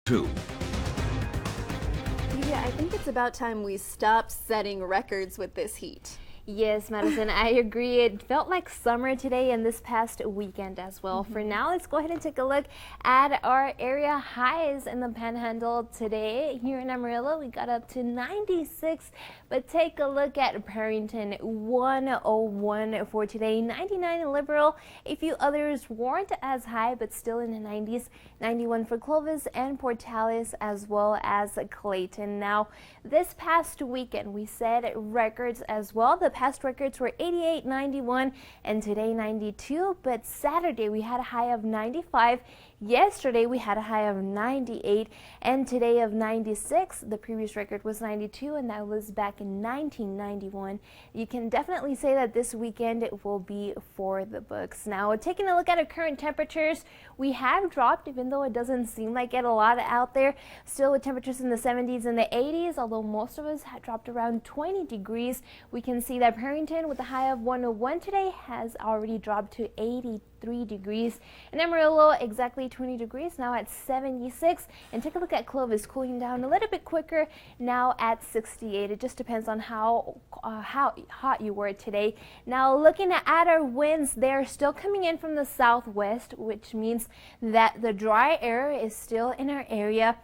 2. Yeah, I think it's about time we stop setting records with this heat. Yes, Madison, I agree. It felt like summer today and this past weekend as well. For now, let's go ahead and take a look at our area highs in the Panhandle today. Here in Amarillo, we got up to 96, but take a look at Perryton, 101 for today, 99 in Liberal. A few others weren't as high, but still in the 90s, 91 for Clovis and Portales, as well as Clayton. Now, this past weekend, we set records as well. The past records were 88, 91, and today 92, but Saturday we had a high of 95. Yesterday we had a high of 98, and today of 96. The previous record was 92, and that was back in 1991. You can definitely say that this weekend it will be for the books. Now, taking a look at our current temperatures, we have dropped, even though it doesn't seem like it a lot out there. Still with temperatures in the 70s and the 80s, although most of us had dropped around 20 degrees. We can see that Perryton, with a high of 101 today, has already dropped to 83 degrees. In Amarillo, exactly 20 degrees, now at 76. And take a look at Clovis, cooling down a little bit quicker, now at 68. It just depends on how hot you were today. Now, looking at our winds, they're still coming in from the southwest, which means that the dry air is still in our area.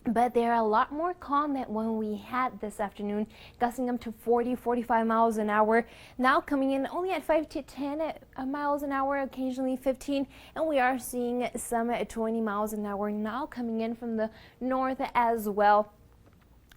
But they're a lot more calm than when we had this afternoon, gusting up to 40, 45 miles an hour. Now coming in only at 5 to 10 miles an hour, occasionally 15. And we are seeing some at 20 miles an hour now coming in from the north as well.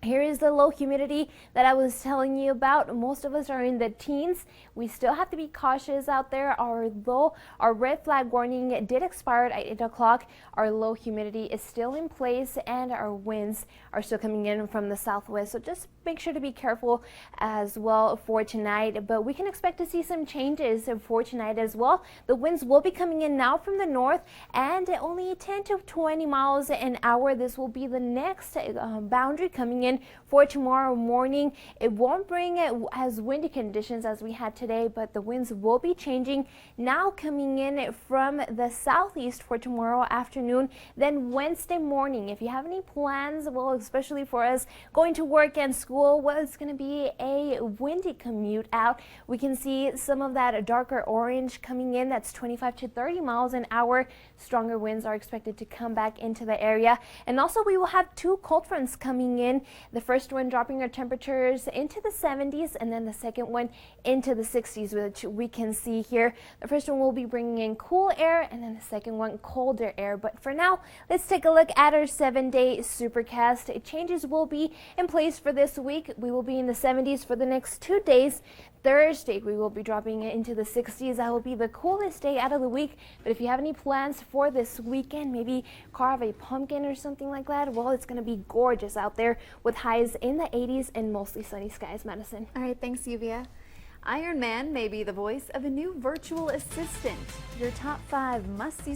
Here is the low humidity that I was telling you about. Most of us are in the teens. We still have to be cautious out there. Although our red flag warning did expire at 8 o'clock, our low humidity is still in place and our winds are still coming in from the southwest. So just make sure to be careful as well for tonight. But we can expect to see some changes for tonight as well. The winds will be coming in now from the north and only 10 to 20 miles an hour. This will be the next boundary coming in for tomorrow morning. It won't bring as windy conditions as we had today, but the winds will be changing now, coming in from the southeast for tomorrow afternoon. Then Wednesday morning, if you have any plans, well, especially for us going to work and school, well, it's going to be a windy commute out. We can see some of that darker orange coming in. That's 25 to 30 miles an hour. Stronger winds are expected to come back into the area. And also we will have two cold fronts coming in. The first one dropping our temperatures into the 70s, and then the second one into the 60s, which we can see here. The first one will be bringing in cool air, and then the second one colder air. But for now, let's take a look at our 7-day supercast. Changes will be in place for this week. We will be in the 70s for the next 2 days. Thursday, we will be dropping it into the 60s. That will be the coolest day out of the week. But if you have any plans for this weekend, maybe carve a pumpkin or something like that, well, it's going to be gorgeous out there with highs in the 80s and mostly sunny skies. Madison. All right, thanks, Yuvia. Iron Man may be the voice of a new virtual assistant. Your top 5 must-see